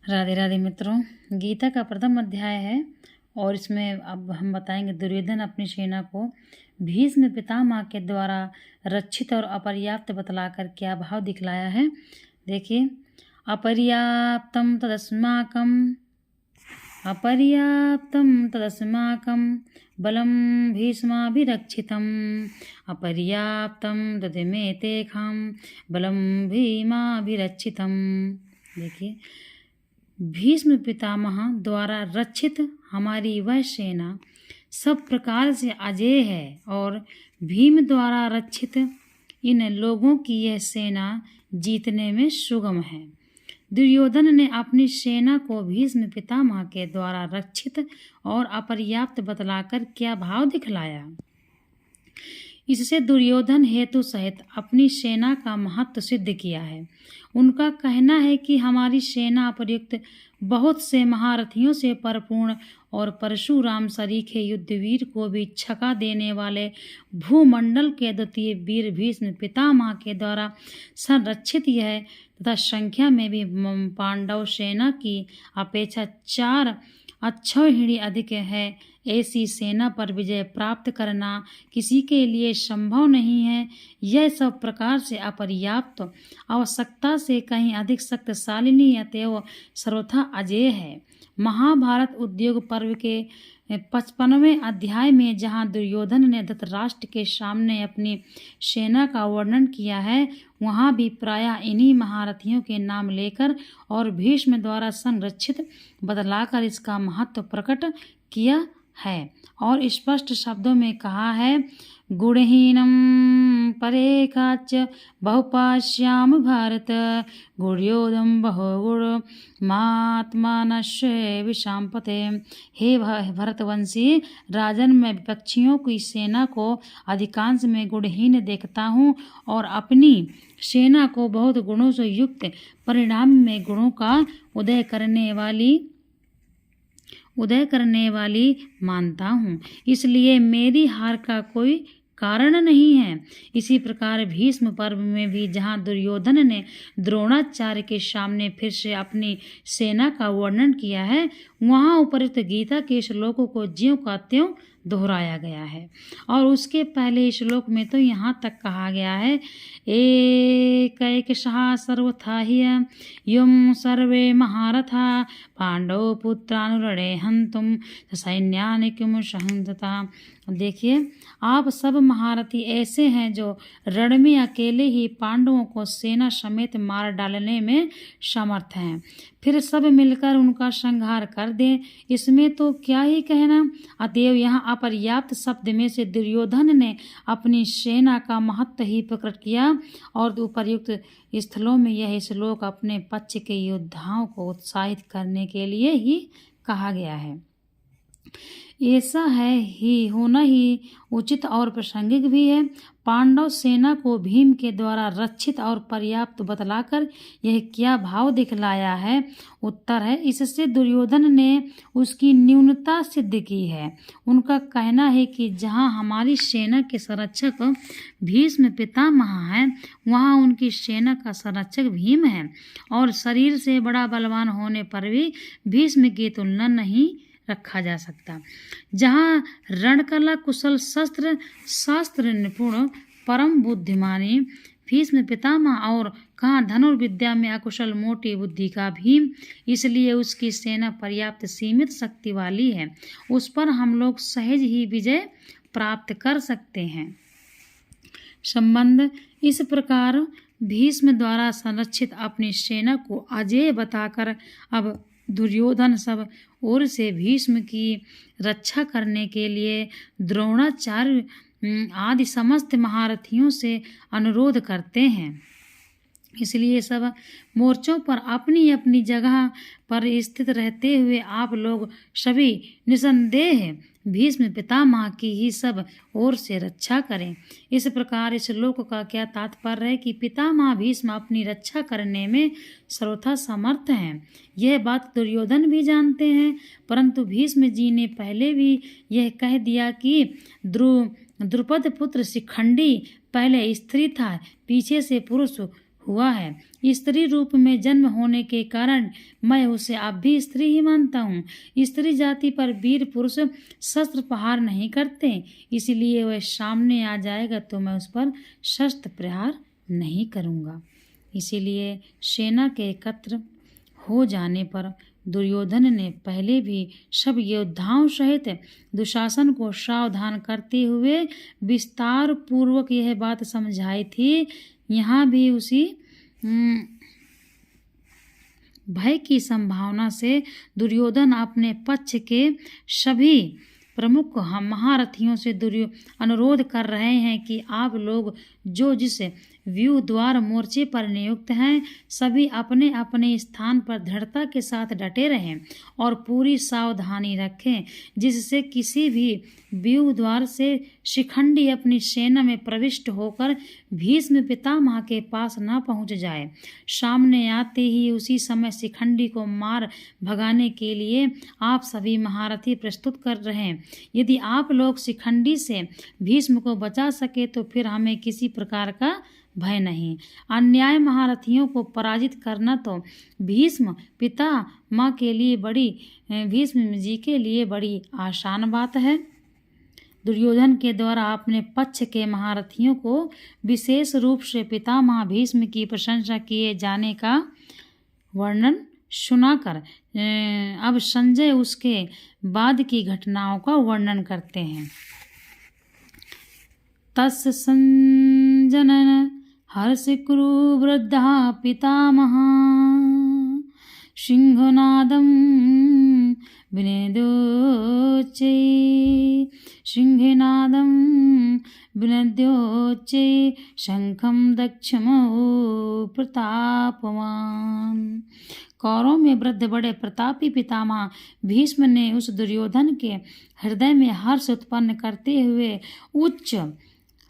राधे राधे मित्रों, गीता का प्रथम अध्याय है और इसमें अब हम बताएंगे दुर्योधन अपनी सेना को भीष्म पितामह के द्वारा रक्षित और अपर्याप्त बतलाकर क्या भाव दिखलाया है। देखिए, अपर्याप्तम तदस्माकं बलं भीष्माभिरक्षितम् अपर्याप्तं तदमे तेषां बलं भीमाभिरक्षितम्। देखिए, भीष्म पितामह द्वारा रक्षित हमारी वह सेना सब प्रकार से अजेय है और भीम द्वारा रक्षित इन लोगों की यह सेना जीतने में सुगम है। दुर्योधन ने अपनी सेना को भीष्म पितामह के द्वारा रक्षित और अपर्याप्त बतलाकर क्या भाव दिखलाया। इससे दुर्योधन हेतु सहित अपनी सेना का महत्व सिद्ध किया है। उनका कहना है कि हमारी सेना अपर्युक्त बहुत से महारथियों से परिपूर्ण और परशुराम सरीखे युद्धवीर को भी छका देने वाले भूमंडल के द्वितीय वीर भीष्म पितामह के द्वारा संरक्षित यह तथा संख्या में भी पांडव सेना की अपेक्षा 4 अक्षौहिणी अधिक है। ऐसी सेना पर विजय प्राप्त करना किसी के लिए संभव नहीं है। यह सब प्रकार से अपर्याप्त, आवश्यकता से कहीं अधिक शक्तिशालिनी अतएव सर्वथा अजेय है। महाभारत उद्योग पर्व के 55वें अध्याय में जहाँ दुर्योधन ने धृतराष्ट्र के सामने अपनी सेना का वर्णन किया है, वहाँ भी प्रायः इन्हीं महारथियों के नाम लेकर और भीष्म द्वारा संरक्षित बतलाकर इसका महत्व प्रकट किया है और स्पष्ट शब्दों में कहा है, गुणहीनम परेकाच बहुपाश्याम भारत गुण्योदम बहुगुण मात्मानश्य विषांपते। हे भरतवंशी राजन, मैं विपक्षियों की सेना को अधिकांश में गुणहीन देखता हूँ और अपनी सेना को बहुत गुणों से युक्त, परिणाम में गुणों का उदय करने वाली मानता हूँ, इसलिए मेरी हार का कोई कारण नहीं है। इसी प्रकार भीष्म पर्व में भी जहाँ दुर्योधन ने द्रोणाचार्य के सामने फिर से अपनी सेना का वर्णन किया है, वहाँ उपरोक्त गीता के श्लोकों को ज्यों का त्यों दोहराया गया है। और उसके पहले श्लोक में तो यहाँ तक कहा गया है, एकैकशः सर्वथा ह्य युं सर्वे महारथा पांडव पुत्रानुरणे हंतुम सैन्यानि किम सहंतता। देखिए, आप सब महारथी ऐसे हैं जो रण में अकेले ही पांडवों को सेना समेत मार डालने में समर्थ हैं, फिर सब मिलकर उनका संहार कर दें, इसमें तो क्या ही कहना। अतएव यहाँ अपर्याप्त शब्द में से दुर्योधन ने अपनी सेना का महत्व ही प्रकट किया और उपर्युक्त स्थलों में यह श्लोक अपने पक्ष के योद्धाओं को उत्साहित करने के लिए ही कहा गया है। ऐसा है ही होना ही उचित और प्रासंगिक भी है। पांडव सेना को भीम के द्वारा रक्षित और पर्याप्त बतलाकर यह क्या भाव दिखलाया है। उत्तर है, इससे दुर्योधन ने उसकी न्यूनता सिद्ध की है। उनका कहना है कि जहाँ हमारी सेना के संरक्षक भीष्म पितामह हैं, वहाँ उनकी सेना का संरक्षक भीम है और शरीर से बड़ा बलवान होने पर भी भीष्म की तुलना नहीं रखा जा सकता। जहाँ रणकला कुशल शास्त्र निपुण परम बुद्धिमानी भीष्म पितामह और कहाँ धनुर्विद्या में अकुशल मोटी बुद्धि का भीम, इसलिए उसकी सेना पर्याप्त सीमित शक्ति वाली है। उस पर हम लोग सहज ही विजय प्राप्त कर सकते हैं। संबंध इस प्रकार भीष्म द्वारा संरक्षित अपनी सेना को अजेय बताकर अब दुर्योधन सब ओर से भीष्म की रक्षा करने के लिए द्रोणाचार्य आदि समस्त महारथियों से अनुरोध करते हैं। इसलिए सब मोर्चों पर अपनी अपनी जगह पर स्थित रहते हुए आप लोग सभी निसंदेह भीष्म पितामह की ही सब ओर से रक्षा करें। इस प्रकार इस श्लोक का क्या तात्पर्य है कि पितामह भीष्म अपनी रक्षा करने में सर्वथा समर्थ हैं। यह बात दुर्योधन भी जानते हैं, परंतु भीष्म जी ने पहले भी यह कह दिया कि द्रुपद पुत्र शिखंडी पहले स्त्री था, पीछे से पुरुष हुआ है। स्त्री रूप में जन्म होने के कारण मैं उसे अब भी स्त्री ही मानता हूँ। स्त्री जाति पर वीर पुरुष शस्त्र प्रहार नहीं करते, इसलिए वह सामने आ जाएगा तो मैं उस पर शस्त्र प्रहार नहीं करूँगा। इसीलिए सेना के एकत्र हो जाने पर दुर्योधन ने पहले भी सब योद्धाओं सहित दुशासन को सावधान करते हुए विस्तार पूर्वक यह बात समझाई थी। यहाँ भी उसी भय की संभावना से दुर्योधन अपने पक्ष के सभी प्रमुख महारथियों से अनुरोध कर रहे हैं कि आप लोग जो जिस व्यूह द्वार मोर्चे पर नियुक्त हैं, सभी अपने अपने स्थान पर दृढ़ता के साथ डटे रहें और पूरी सावधानी रखें, जिससे किसी भी व्यूह द्वार से शिखंडी अपनी सेना में प्रविष्ट होकर भीष्म पितामह के पास न पहुंच जाए। सामने आते ही उसी समय शिखंडी को मार भगाने के लिए आप सभी महारथी प्रस्तुत कर रहें। यदि आप लोग शिखंडी से भीष्म को बचा सके तो फिर हमें किसी प्रकार का भय नहीं। अन्याय महारथियों को पराजित करना तो भीष्म पितामह के लिए भीष्म जी के लिए बड़ी आसान बात है। दुर्योधन के द्वारा अपने पक्ष के महारथियों को विशेष रूप से पितामह भीष्म की प्रशंसा किए जाने का वर्णन सुनाकर अब संजय उसके बाद की घटनाओं का वर्णन करते हैं। तस्य संजनन हर्ष कुरु वृद्धा पितामहा सिंहनादं विनेदोच्चै सिंहनादं विनद्योच्चै शंखं दक्षमो प्रतापवान। कौरवों में वृद्ध बड़े प्रतापी पितामह भीष्म ने उस दुर्योधन के हृदय में हर्ष उत्पन्न करते हुए उच्च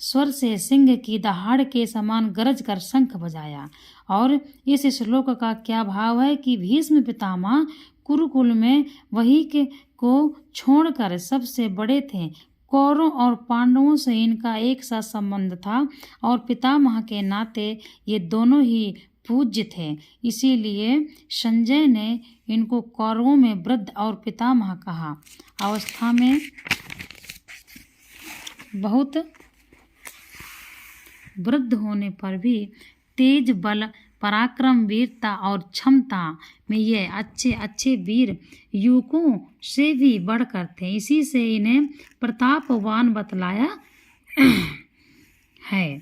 स्वर से सिंह की दहाड़ के समान गरज कर शंख बजाया। और इस श्लोक का क्या भाव है कि भीष्म पितामह कुरुकुल में वही को छोड़कर सबसे बड़े थे। कौरवों और पांडवों से इनका एक सा संबंध था और पितामह के नाते ये दोनों ही पूज्य थे। इसीलिए संजय ने इनको कौरवों में वृद्ध और पितामह कहा। अवस्था में बहुत वृद्ध होने पर भी तेज बल पराक्रम वीरता और क्षमता में ये अच्छे वीर युवकों से भी बढ़कर थे। इसी से इन्हें प्रतापवान बतलाया है।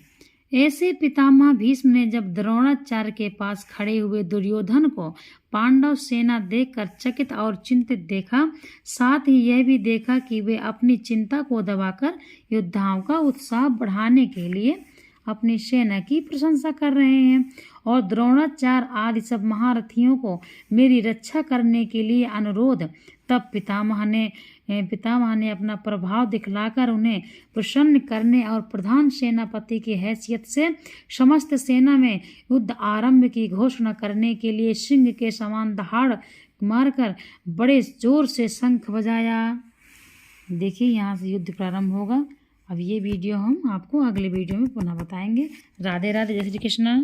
ऐसे पितामह भीष्म ने जब द्रोणाचार्य के पास खड़े हुए दुर्योधन को पांडव सेना देखकर चकित और चिंतित देखा, साथ ही यह भी देखा कि वे अपनी चिंता को दबाकर योद्धाओं का उत्साह बढ़ाने के लिए अपनी सेना की प्रशंसा कर रहे हैं और द्रोणाचार्य आदि सब महारथियों को मेरी रक्षा करने के लिए अनुरोध। तब पितामह ने अपना प्रभाव दिखलाकर उन्हें प्रसन्न करने और प्रधान सेनापति की हैसियत से समस्त सेना में युद्ध आरंभ की घोषणा करने के लिए सिंह के समान दहाड़ मारकर बड़े जोर से शंख बजाया। देखिए, यहाँ से युद्ध प्रारंभ होगा। अब ये वीडियो हम आपको अगले वीडियो में पुनः बताएंगे। राधे राधे, जय श्री कृष्ण।